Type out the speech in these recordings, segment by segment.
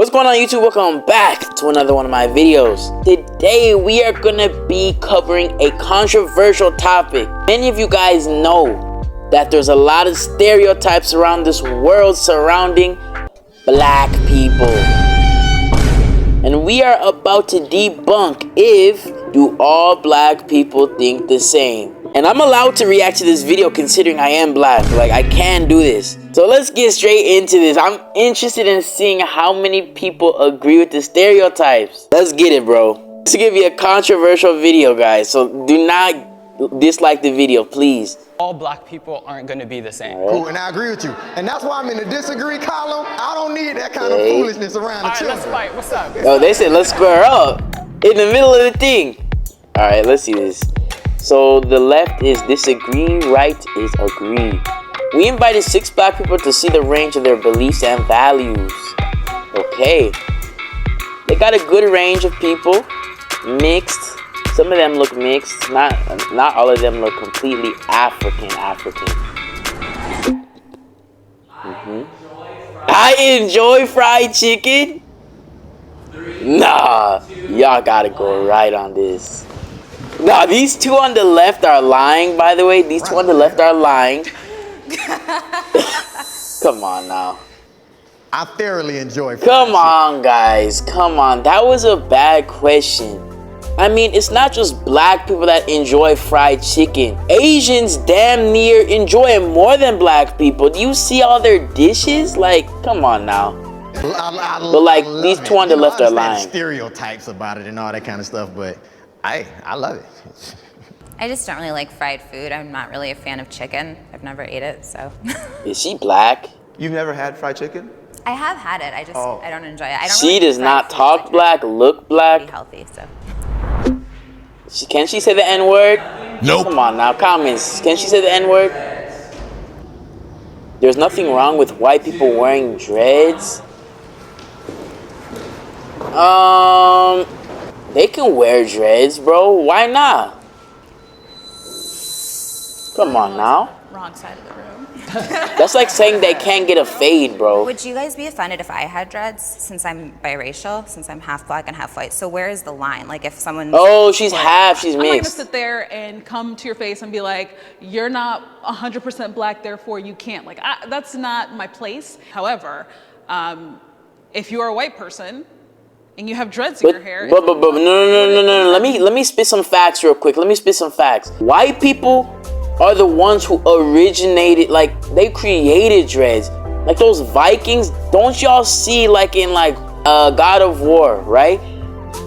What's going on, YouTube? Welcome back to another one of my videos. Today we are gonna be covering a controversial topic. Many of you guys know that there's a lot of stereotypes around this world surrounding black people, and we are about to debunk if do all black people think the same. And I'm allowed to react to this video considering I am black. Like, I can do this. So let's get straight into this. I'm interested in seeing how many people agree with the stereotypes. Let's get it, bro. This is gonna be a controversial video, guys. So do not dislike the video, please. All black people aren't going to be the same. Cool, and I agree with you. And that's why I'm in the disagree column. I don't need that kind of foolishness around the children. Let's fight. What's up? Oh, they said let's square up in the middle of the thing. All right, let's see this. So the left is disagree, right is agree. We invited 6 black people to see the range of their beliefs and values. Okay. They got a good range of people. Mixed. Some of them look mixed. Not all of them look completely African. I enjoy fried chicken. Nah, y'all gotta go right on this. Nah, these two on the left are lying, by the way. These two on the left are lying. Come on now. I thoroughly enjoy fried Come on, guys. Come on. That was a bad question. I mean, it's not just black people that enjoy fried chicken. Asians damn near enjoy it more than black people. Do you see all their dishes? Like, come on now. But like, these two on the left are lying. Stereotypes about it and all that kind of stuff, but I love it. I just don't really like fried food. I'm not really a fan of chicken. I've never ate it, so. Is she black? You've never had fried chicken? I have had it. I don't enjoy it. I don't She really does not talk black, look black. be healthy, so. Can she say the N-word? Nope. Come on now, comments. Can she say the N-word? There's nothing wrong with white people wearing dreads. They can wear dreads, bro. Why not? Come on now. Wrong side of the room. That's like saying they can't get a fade, bro. Would you guys be offended if I had dreads, since I'm biracial, since I'm half black and half white? So where is the line? Like if someone... Oh, she's half, she's I'm not gonna mixed. sit there and come to your face and be like, you're not 100% black, therefore you can't. Like, that's not my place. However, if you are a white person and you have dreads in your hair... But no. Let me spit some facts real quick. Let me spit some facts. White people are the ones who originated, like, they created dreads. Like those Vikings, don't y'all see, like in like God of War, right?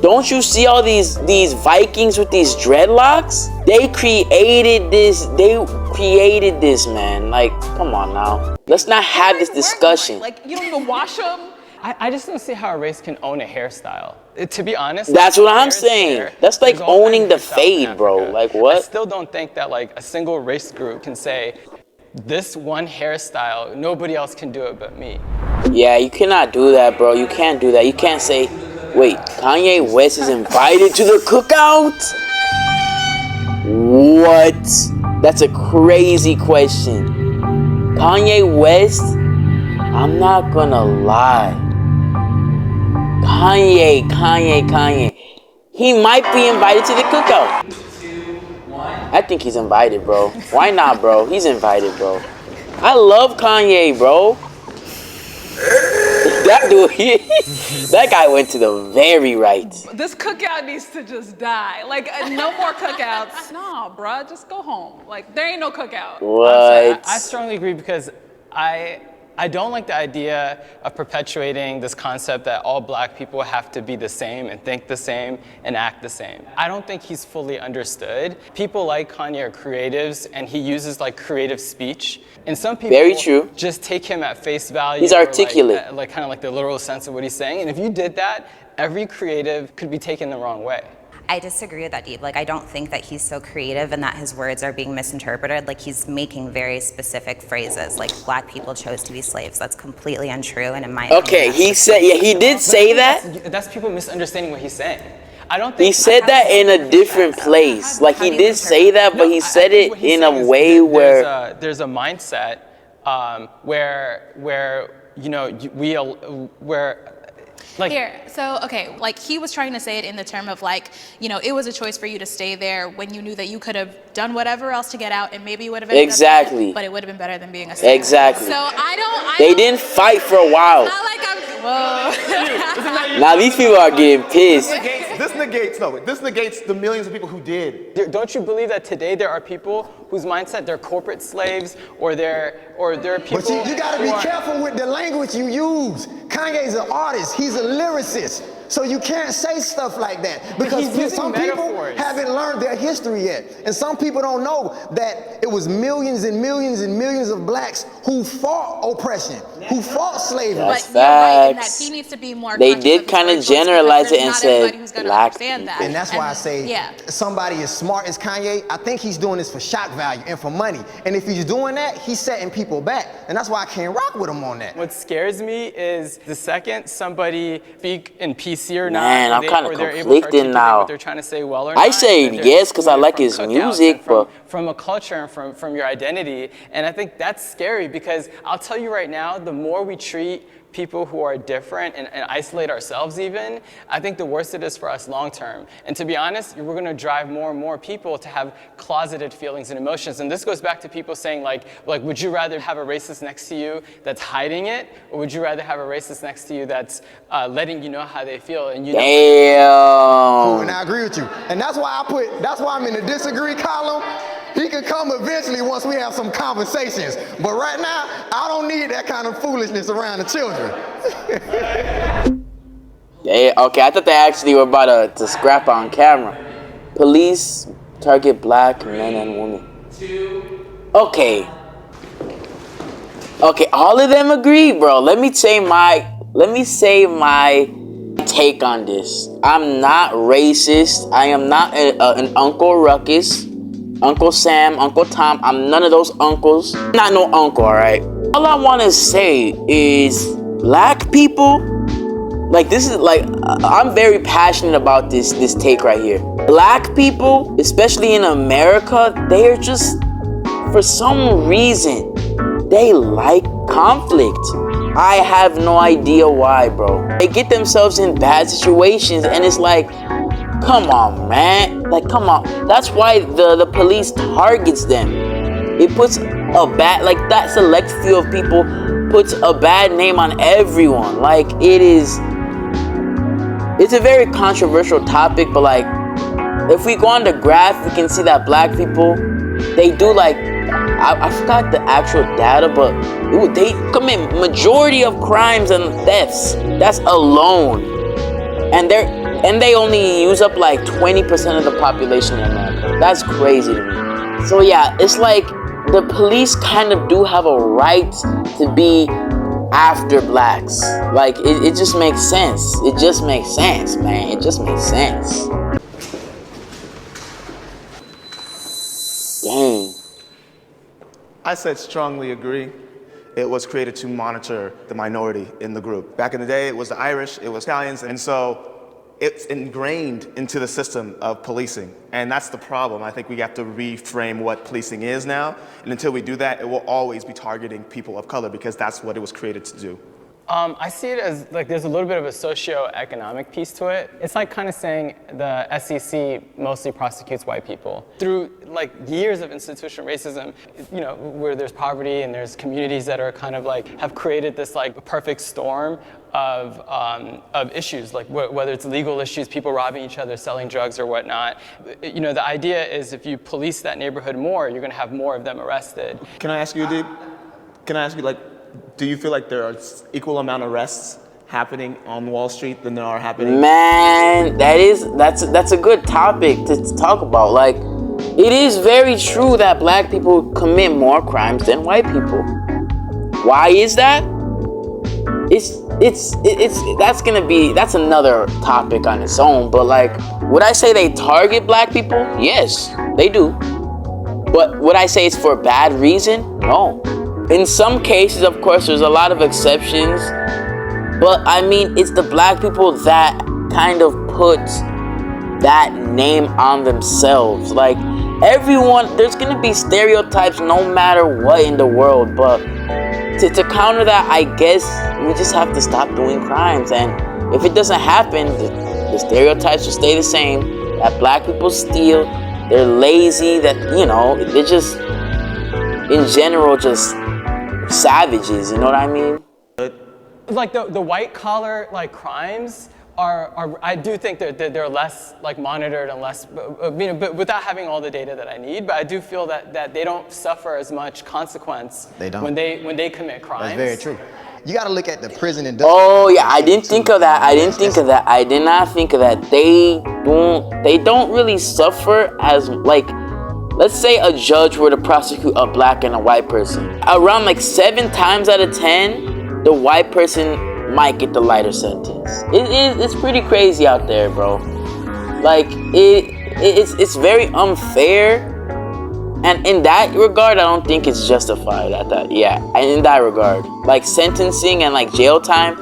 Don't you see all these Vikings with these dreadlocks? They created this, man. Like, come on now. Let's not have this discussion. Like, you don't even wash them. I just don't see how a race can own a hairstyle. To be honest, that's what I'm saying. That's like owning the fade, bro. Like what? I still don't think that like a single race group can say, this one hairstyle, nobody else can do it but me. Yeah, you cannot do that, bro. You can't do that. You can't say, wait, Kanye West is invited to the cookout? What? That's a crazy question. Kanye West, I'm not gonna lie. Kanye. He might be invited to the cookout. 2, 1. I think he's invited, bro. Why not, bro? He's invited, bro. I love Kanye, bro. That dude, that guy went to the very right. This cookout needs to just die. Like, no more cookouts. Nah, bruh, just go home. Like, there ain't no cookout. What? I strongly agree because I don't like the idea of perpetuating this concept that all black people have to be the same and think the same and act the same. I don't think he's fully understood. People like Kanye are creatives and he uses like creative speech. And some people very true. Just take him at face value. He's articulate. Like kind of like the literal sense of what he's saying. And if you did that, every creative could be taken the wrong way. I disagree with that deep. Like, I don't think that he's so creative and that his words are being misinterpreted. Like, he's making very specific phrases, like black people chose to be slaves. That's completely untrue, and in my opinion, he said, yeah, he did say that. That's people misunderstanding what he's saying. I don't think he said that in a different place. Like, he did say that, but he said it in a way where there's a mindset where you know where Like, Here, so, okay, like he was trying to say it in the term of like, you know, it was a choice for you to stay there when you knew that you could have done whatever else to get out and maybe you would have ended up Exactly. dead, but it would have been better than being a slave. Exactly. So I They don't, didn't fight for a while. not like I'm, whoa. Now these people are getting pissed. This negates the millions of people who did. don't you believe that today there are people whose mindset they're corporate slaves, or they're people? But you gotta be who are- careful with the language you use. Kanye's an artist, he's a lyricist. So you can't say stuff like that because he's using some people metaphors. haven't learned their history yet. And some people don't know that it was millions and millions and millions of blacks who fought oppression, who fought slavery. That's But you're right in that facts. he needs to be more They conscious did of his kinda words because generalize it there's and not said everybody who's gonna black understand that. people. And that's why I say yeah. somebody as smart as Kanye, I think he's doing this for shock value and for money. And if he's doing that, he's setting people back. And that's why I can't rock with him on that. What scares me is the second somebody speak in PC or Man, not, I'm kinda or they're able to conflicted articulate now. what they're trying to say well or I not. say that they're yes 'cause I doing it like from his cookouts music, and but from a culture and from your identity. And I think that's scary because I'll tell you right now, the more we treat people who are different and isolate ourselves even, I think the worse it is for us long term. And to be honest, we're gonna drive more and more people to have closeted feelings and emotions. And this goes back to people saying like, would you rather have a racist next to you that's hiding it? Or would you rather have a racist next to you that's letting you know how they feel? And you know, damn. And I agree with you. And that's why I'm in the disagree column. He could come eventually once we have some conversations. But right now, I don't need that kind of foolishness around the children. Yeah, okay, I thought they actually were about to scrap on camera. Police target black men and women. Okay. Okay, all of them agree, bro. Let me say my take on this. I'm not racist. I am not an Uncle Ruckus, Uncle Sam, Uncle Tom. I'm none of those uncles. I'm not no uncle, alright? All I want to say is black people, like this is like, I'm very passionate about this take right here. Black people, especially in America, they are just, for some reason, they like conflict. I have no idea why, bro. They get themselves in bad situations and it's like, come on, man. Like, come on. That's why the police targets them. It puts a bad, like that select few of people puts a bad name on everyone. Like, it's a very controversial topic, but like, if we go on the graph, we can see that black people, they do like, I forgot the actual data, but they commit majority of crimes and thefts. That's alone. And they only use up like 20% of the population in America. That's crazy to me. So yeah, it's like the police kind of do have a right to be after blacks. Like, it just makes sense. It just makes sense, man. It just makes sense. Dang. I said strongly agree. It was created to monitor the minority in the group. Back in the day, it was the Irish, it was Italians, and so it's ingrained into the system of policing. And that's the problem. I think we have to reframe what policing is now. And until we do that, it will always be targeting people of color because that's what it was created to do. I see it as like there's a little bit of a socio-economic piece to it. It's like kind of saying the SEC mostly prosecutes white people. Through like years of institutional racism, you know, where there's poverty and there's communities that are kind of like have created this like perfect storm of issues, like whether it's legal issues, people robbing each other, selling drugs or whatnot. You know, the idea is if you police that neighborhood more, you're gonna have more of them arrested. Can I ask you, Deep? Can I ask you, like, do you feel like there are equal amount of arrests happening on Wall Street than there are happening? Man, that's a good topic to talk about. Like, it is very true that black people commit more crimes than white people. Why is that? That's another topic on its own. But like, would I say they target black people? Yes, they do. But would I say it's for a bad reason? No. In some cases, of course, there's a lot of exceptions, but I mean, it's the black people that kind of put that name on themselves. Like, everyone, there's gonna be stereotypes no matter what in the world, but to counter that, I guess we just have to stop doing crimes. And if it doesn't happen, the stereotypes will stay the same. That black people steal, they're lazy, that, you know, they're just, in general, just savages, you know what I mean? Like the white collar like crimes are I do think they're less like monitored and less, you know, but without having all the data that I need. But I do feel that they don't suffer as much consequence when they commit crimes. That's very true. You got to look at the prison industry. Oh yeah, I didn't think of that. I didn't think of that. I did not think of that. They don't really suffer as, like, let's say a judge were to prosecute a black and a white person. Around like 7 times out of 10, the white person might get the lighter sentence. It's pretty crazy out there, bro. Like it's very unfair. And in that regard, I don't think it's justified at that. Yeah, and in that regard, like sentencing and like jail time,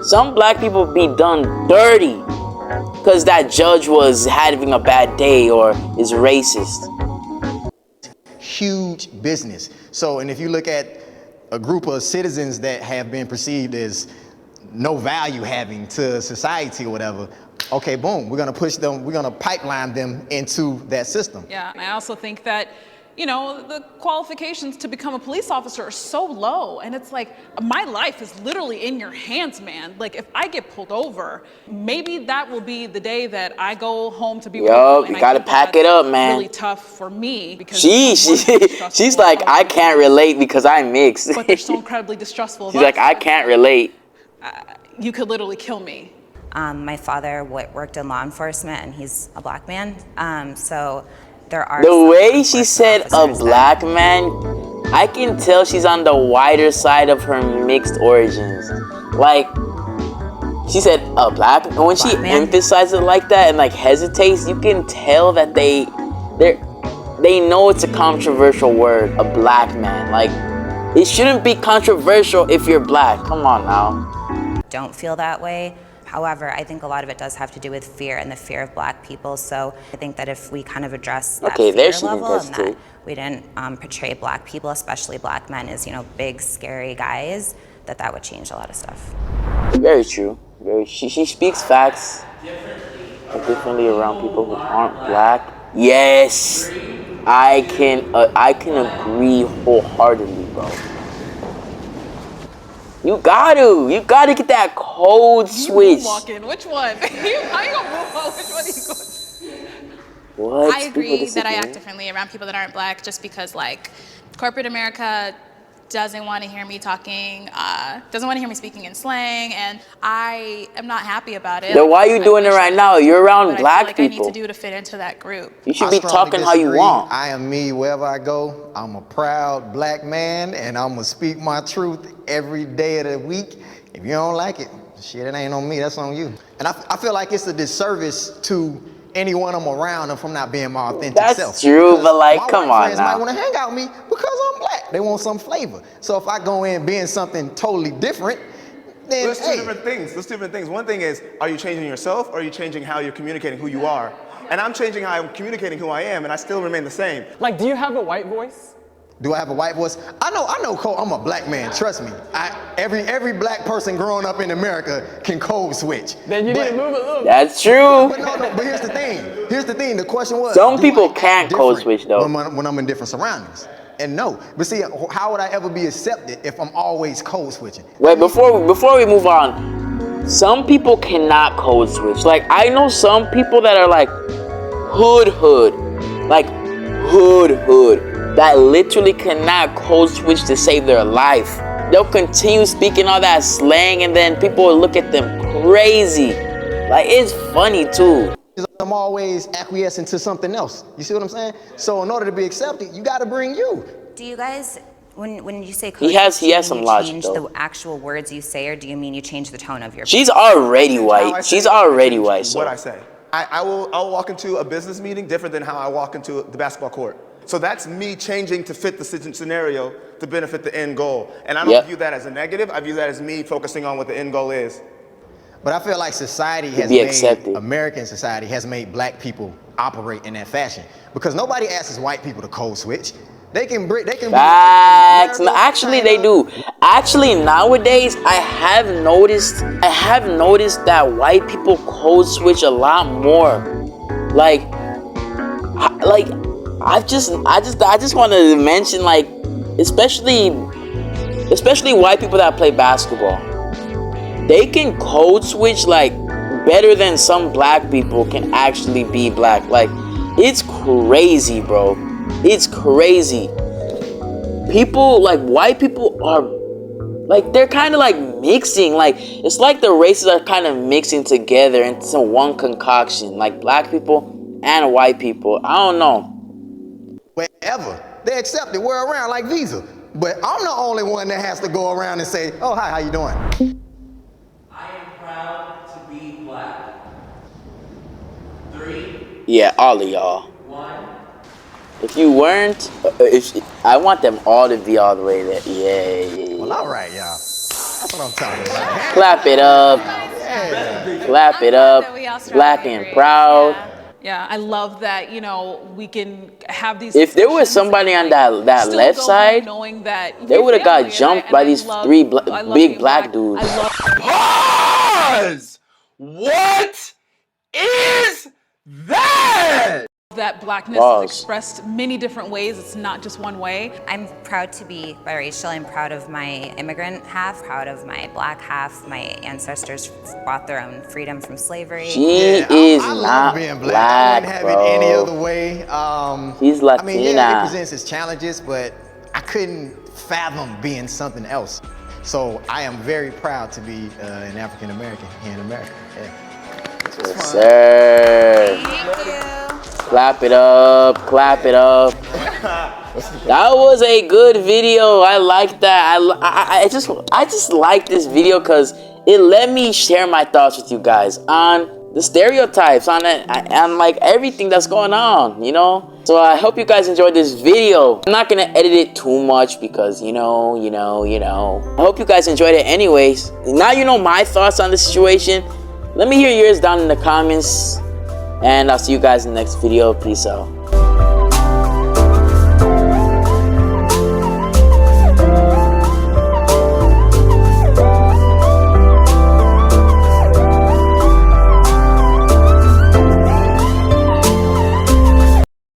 some black people be done dirty because that judge was having a bad day or is racist. Huge business. So, and if you look at a group of citizens that have been perceived as no value having to society or whatever, okay, boom, we're gonna push them, we're gonna pipeline them into that system. Yeah, and I also think that, you know, the qualifications to become a police officer are so low. And it's like, my life is literally in your hands, man. Like, if I get pulled over, maybe that will be the day that I go home to be with Yup, you gotta pack it up, man. Really tough for me because she's like, I can't relate because I'm mixed. But they're so incredibly distrustful. She's like, I can't relate. You could literally kill me. My father worked in law enforcement, and he's a black man. So there are the way she said a black man, I can tell she's on the wider side of her mixed origins. Like, she said a black, when she emphasizes it like that and like hesitates, you can tell that they know it's a controversial word, a black man. Like, it shouldn't be controversial if you're black. Come on now. Don't feel that way. However, I think a lot of it does have to do with fear and the fear of black people. So I think that if we kind of address that fear level and that we didn't portray black people, especially black men, as, you know, big, scary guys, that would change a lot of stuff. Very true. She speaks facts differently around people who aren't black. Yes, I can agree wholeheartedly, bro. You gotta get that code switch. Moonwalking, which one? How you gonna moonwalk? Which one are you going to? What? I agree that I act differently around people that aren't black just because, like, corporate America doesn't want to hear me talking, doesn't want to hear me speaking in slang, and I am not happy about it. Then why are you doing it right now? You're around black people. I need to do to fit into that group. You should be talking how you want. I am me wherever I go. I'm a proud black man, and I'm gonna speak my truth every day of the week. If you don't like it, shit, it ain't on me, that's on you. And I feel like it's a disservice to anyone I'm around if I'm not being my authentic self. That's true, but like, come on now. My friends might want to hang out with me because I'm black. They want some flavor. So if I go in being something totally different, then there's two different things. There's two different things. One thing is, are you changing yourself, or are you changing how you're communicating who you are? And I'm changing how I'm communicating who I am, and I still remain the same. Like, do you have a white voice? Do I have a white voice? I know Cole, I'm a black man, trust me. Every black person growing up in America can code switch. Then you need to move a little bit. That's true. But here's the thing, the question was, some people can't code switch though. When I'm in different surroundings. And no, but see, how would I ever be accepted if I'm always code switching? Wait, before we move on, some people cannot code switch. Like, I know some people that are like hood, that literally cannot code switch to save their life. They'll continue speaking all that slang, and then people will look at them crazy. Like, it's funny too. I'm always acquiescing to something else. You see what I'm saying? So in order to be accepted, you got to bring you. Do you guys, when you say code he has switch, some logic change though. the actual words you say, or do you mean you change the tone of your? She's already white. She's already white. So what I say, I'll walk into a business meeting different than how I walk into the basketball court. So that's me changing to fit the scenario to benefit the end goal. And I don't view that as a negative. I view that as me focusing on what the end goal is. But I feel like society has American society has made black people operate in that fashion. Because nobody asks white people to code switch. They can Facts. No, actually, they do. Actually, nowadays, I have noticed that white people code switch a lot more. Like I just want to mention, like, especially white people that play basketball. They can code switch like better than some black people can actually be black. Like, it's crazy, bro. It's crazy. People, like, white people are, like, they're kind of like mixing. Like, it's like the races are kind of mixing together into one concoction. Like, black people and white people. I don't know. Wherever. They accept it. We're around like Visa. But I'm the only one that has to go around and say, oh, hi, how you doing? I am proud to be black. 3. Yeah, all of y'all. 1. If you weren't, I want them all to be all the way there. Yeah. Well, all right, y'all. That's what I'm talking about. Clap it up. Yeah. Clap it up. Black and proud. Yeah, I love that, you know, we can have these. If there was somebody on that left side, they would have got jumped by these 3 big black dudes. Pause! What is that? That blackness is expressed many different ways. It's not just one way. I'm proud to be biracial. I'm proud of my immigrant half, proud of my black half. My ancestors bought their own freedom from slavery. She is not being black, I wouldn't have bro. it any other way. She's Latina. I mean, yeah, it presents its challenges, but I couldn't fathom being something else. So I am very proud to be an African American here in America. Yeah. Yes, sir. Thank you. Clap it up, clap it up. That was a good video. I like that. I just like this video because it let me share my thoughts with you guys on the stereotypes, on like everything that's going on, you know? So I hope you guys enjoyed this video. I'm not gonna edit it too much because you know. I hope you guys enjoyed it anyways. Now you know my thoughts on the situation. Let me hear yours down in the comments. And I'll see you guys in the next video. Peace out.